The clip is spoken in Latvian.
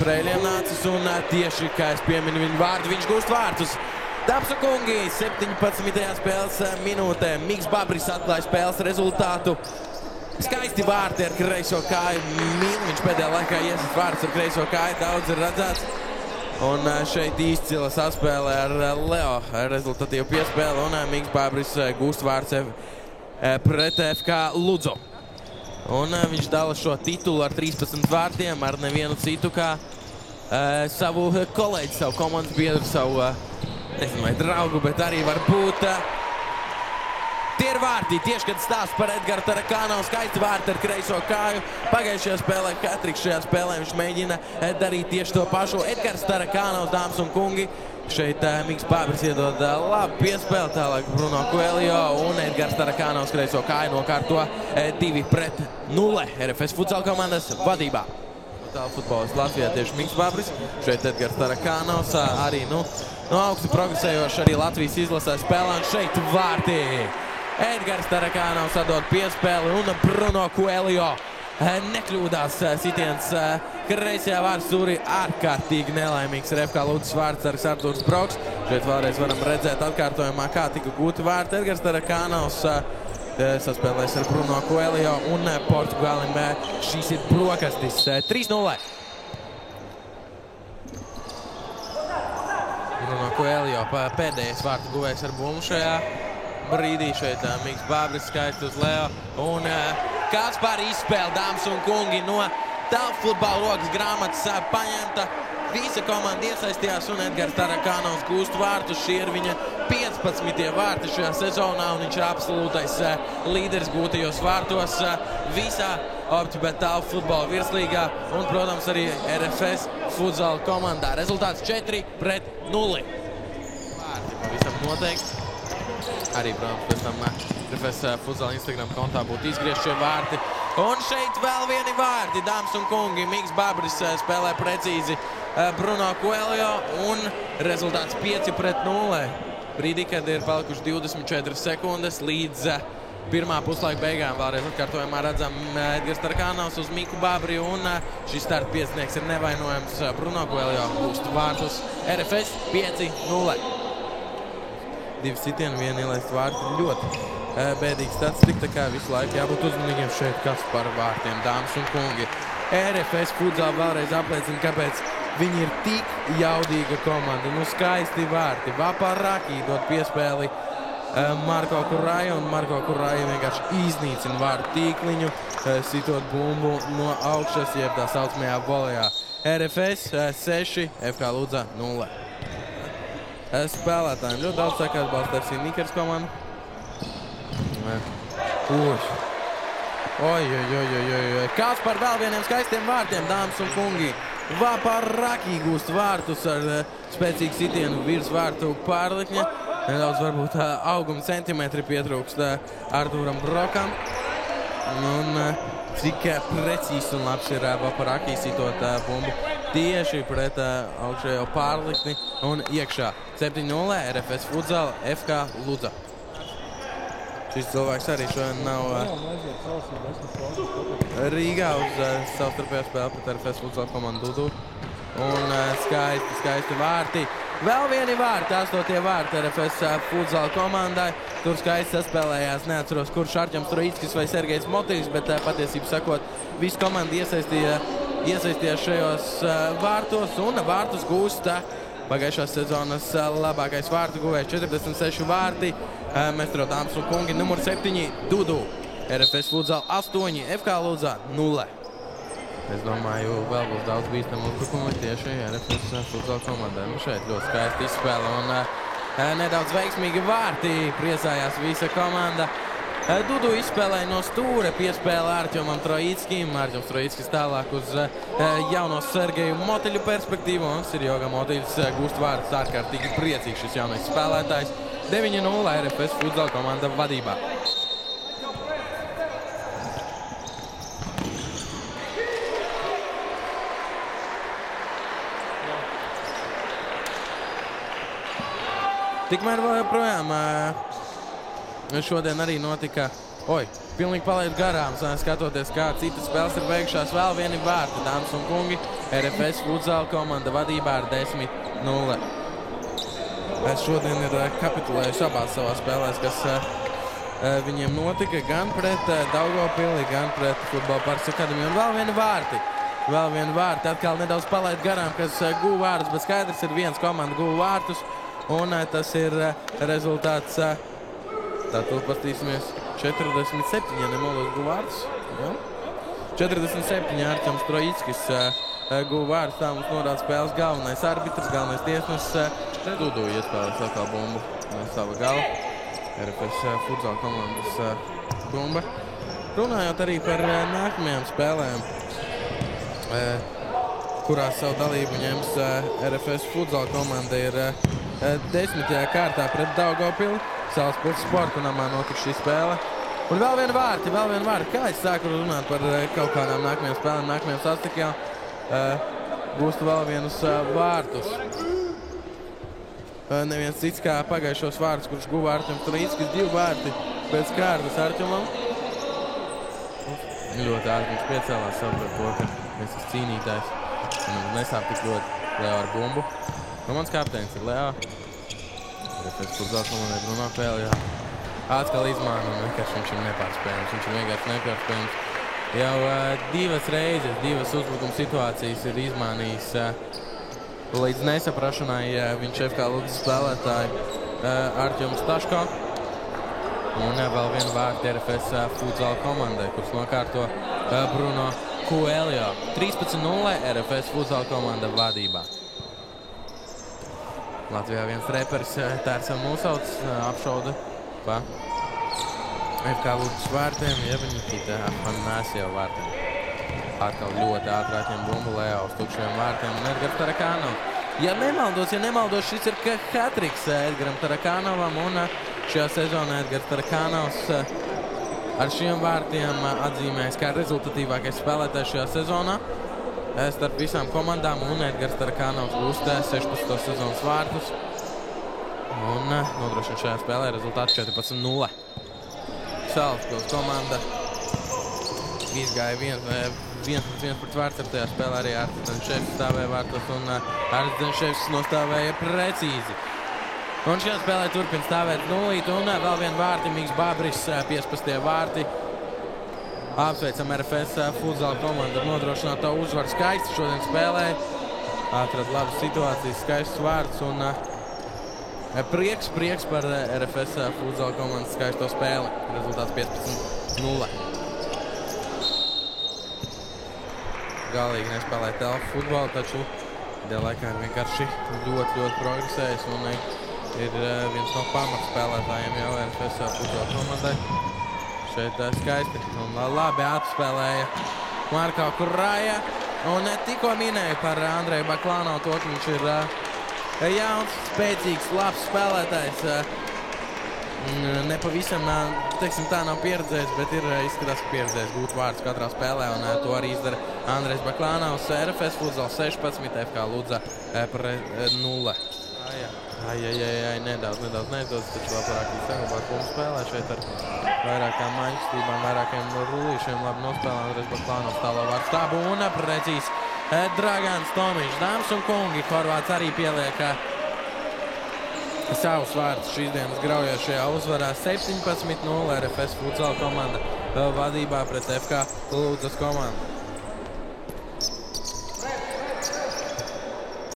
Preļiem nācis un tieši, kā es pieminu viņu vārdu, viņš gūst vārtus. Dāmas un kungi, 17. spēles minūtē Miks Babris atklāja spēles rezultātu. Skaisti vārti ar kreiso kāju. Viņš pēdējā laikā iesist vārtus ar kreiso kāju, daudz ir redzēts. Un šeit izcila saspēle ar Leo rezultatīvu piespēli. Un Miks Babris gūst vārtus pret FK Ludzu. Un viņš dala šo titulu ar 13 vārtiem, ar nevienu citu kā savu kolēģi, savu komandas biedru, savu, nezinu vai draugu, bet arī varbūt tie ir vārti. Tieši, kad stāst par Edgaru Tarakānovu, skaisti vārti ar kreiso kāju. Pagājušajā spēlē, Katriks šajā spēlē viņš mēģina darīt tieši to pašu. Edgars Tarakānovs, dāmas un kungi. Šeit Miks Babris iedod labu piespēli, tālāk Bruno Coelho un Edgars Tarakānovs kreiso kāju nokārto 2-0 RFS futsal komandas vadībā. Futbolists Latvijā tieši Miks Babris, šeit Edgars Tarakānovs arī no augstu progresējoši arī Latvijas izlasē spēlē, un šeit vārti. Edgars Tarakānovs atdod piespēli un Bruno Coelho nekļūdās sitiens kreisajā vārds stūrī, ārkārtīgi nelaimīgs ir FK Ludzas vārdsargs Artūrs Broks. Šeit vēlreiz varam redzēt atkārtojumā, kā tika gūti vārti. Edgars Tarakānovs saspēlēs ar Bruno Coelho un Portugālim šīs ir brokastis 3-0. Bruno Coelho pēdējais vārtu guvējs ar bumbu šajā brīdī. Šeit Miks Babris skaisti uz Leo un kāds par izspēli, dāmas un kungi, no Telfutbola rokas grāmatas paņemta. Visa komanda iesaistījās un Edgars Tarakānovs gūst vārtus. Šie ir viņa 15. vārti šajā sezonā un viņš ir absolūtais līderis gūtajos vārtos visā OptiBet Telfutbola virslīgā un, protams, arī RFS futsala komandā. Rezultāts 4-0. Vārti pavisam noteikti. Arī, protams, pēc tam RFS futsala Instagram kontā būtu izgriezt šie vārti. Un šeit vēl vieni vārti, dāmas un kungi. Miks Babris spēlē precīzi Bruno Coelho un rezultāts 5-0. Brīdī, kad ir palikuši 24 sekundes līdz pirmā puslaika beigām. Vēlreiz atkārtojumā redzam Edgars Tarakānovs uz Miku Babri un šis starta piecinieks ir nevainojams. Bruno Coelho gūst vārtus RFS 5-0. 2 sitieni, 1 ielaist vārti. Ļoti bēdīga statistika, tā kā visu laiku jābūt uzmanīgiem šeit, kas par vārtiem, dāmas un kungi. RFS futsal vēlreiz apliecina, kāpēc viņi ir tik jaudīga komanda. Skaisti vārti. Vaparaki dod piespēli Marko Kurāju, un Marko Kurāju vienkārši iznīcina vārtu tīkliņu, sitot bumbu no augšas, jeb tā saucamajā volejā. RFS 6, FK Ludza 0. Spēlētājiem ļoti daudz saka atbalsta FC Nikers komanda. Kāds par vēl vieniem skaistiem vārtiem, dāmas un kungi. Vaparaki gūst vārtus ar spēcīgu sitienu virs vārtu pārlikņa. Nedaudz varbūt auguma centimetri pietrūkst Artūram Brokam. Un cik precīzs un labs ir Vaparaki sitot bumbu tieši pret augšējo pārlikni un iekšā. 7-0 RFS futsal FK Ludza. Šis cilvēks arī šodien nav Rīgā uz savstarpējo spēli pret RFS futsal komandu Dudu. Un skaisti vārti. Vēl vieni vārti, 8. vārti RFS futsal komandai. Tur skaisti saspēlējās, neatceros, kurš Arķems Troickis vai Sergejs Motīvs, bet patiesību sakot, visu komandu iesaistījās šajos vārtos un vārtus gūst pagājušās sezonas labākais vārtu guvējs, 46 vārti. Mestro, dāmas un kungi, numur 7 Dudu. RFS futsal 8, FK Ludza 0. Es domāju, vēl būs daudz bīstamu uzbrukumu tieši RFS futsal komandai. Šeit ļoti skaisti izspēle un nedaudz veiksmīgi vārti. Priecājās visa komanda. Dudu izspēlēja no stūra piespēle Arķemam Troickim. Arķems Troickis tālāk uz jauno Sergeju Motiļu perspektīvu. Un Sirjoga Motiļs gūst vārtus, ārkārtīgi priecīgs šis jaunais spēlētājs. 9-0 RFS futsal komanda vadībā. Tikmēr vēl joprojām šodien arī notika Oi, pilnīgi palaidu garām, skatoties, kā citas spēles ir beigušās. Vēl vieni vārti, dāmas un kungi. RFS futsāla komanda vadībā ar 10-0. Es šodien ir kapitulējuši abās savās spēlēs, kas viņiem notika gan pret Daugavpili, gan pret Futbola Parks akadēmiju. Un vēl vieni vārti. Vēl vieni vārti. Atkal nedaudz palaidu garām, kas guva vārtus, bet skaidrs ir viens komanda guva vārtus. Un tas ir rezultāts. Tātad pastīsimies 47, ja nemaldos, guva vārtus. Ja? 47 Arķems Trojickis guva vārtus. Tā mums norāda spēles galvenais arbitrs, galvenais tiesnesis. Dudu iespēlēs atkal bumbu no sava gala. RFS futsāla komandas bumba. Runājot arī par nākamajām spēlēm, kurās savu dalību ņems RFS futsāla komanda, ir 10. kārtā pret Daugavpili. Salaspils sporta namā notiks šī spēle. Un vēl viena vārti. Kā es sāku runāt par kaut kādām nākamajām spēlēm, nākamajām sastakām, gūstu vēl vienus vārtus. Neviens cits kā pagājušos vārtus, kurš guva Arķems Trojickis, 2 vārti pēc kārtas Arķemam. Ļoti Arķems piecēlās, saprot to, ka es esmu cīnītājs. Un nesāp tik ļoti Leo ar bumbu. Nu, mans kapteinis ir Leo. RFS futsāla komandai Bruno Pēlijā. Atkal izmāna un vienkārši viņš ir nepārspējams. Viņš ir vienkārši nepārspējams. Jau 2 reizes, 2 uzbrukuma situācijas ir izmānījis līdz nesaprašanai viņš FK Ludzas spēlētāji Arķems Taško. Un vēl vienu vārtu RFS futsāla komandai, kurš nokārto Bruno Coelho. 13-0 RFS futsāla komanda vadībā. Latvijā viens reperis Tērsam Mūsauts apšauda pa FK Ludzas vārtiem, jeb Nikita Afanasjeva vārtiem. Atkal ļoti ātri atņem bumbu Leo uz tukšajiem vārtiem un Edgars Tarakānovs. Ja nemaldos, šis ir hatriks Edgaram Tarakānovam, un šajā sezonā Edgars Tarakānovs ar šiem vārtiem atzīmējas kā rezultatīvākais spēlētājs šajā sezonā starp visām komandām, un Edgars Tarakānovs gūst 16. sezonas vārtus un nodrošina šajā spēlē rezultātu 14-0. Salaspils komanda izgāja 1-1 pret vārts ar tajā spēlē arī Artis Danševs stāvēja vārtos, un Artis Danševs nostāvēja precīzi. Un šajā spēlē turpina stāvēt 0, un vēl vienu vārti, Miks Babris, 15. vārti. Apsveicam RFS futsāla komandu ar nodrošināto uzvaru. Skaisti šodien spēlēja. Atrad labas situācijas, skaists vārds, un prieks par RFS futsāla komandas skaisto spēli. Rezultāts 15-0. Galīgi nespēlēja telpu futbolu, taču dēļ laikā ir vienkārši ļoti progresējis un ir viens no pamatspēlētājiem jau RFS futsāla komandai. Šeit skaisti un labi atspēlēja Marko Kurāja. Un tikko minēja par Andreju Baklānovu to, ka viņš ir jauns, spēcīgs, labs spēlētājs. Nepavisam, teiksim tā, nav pieredzējis, bet ir izskatās, ka pieredzējis gūt vārdus katrā spēlē, un to arī izdara Andrejs Baklānovs. RFS futsāls 16, FK Ludza pret 0. Nedaudz neizdodas, taču vēl parāk viņš saglabāt bumbu spēlē šeit ar vairākām maiņkustībām, vairākiem rullīšiem. Labi nospēlē Andrejs Baklānovs, tālo vārds tabu un precīzi Dragans Tomiņš. Dāmas un kungi, Horvāts arī pieliek savus vārdus šīs dienas graujošajā uzvarā 17-0 RFS futsāla komanda vadībā pret FK Ludzas komandu.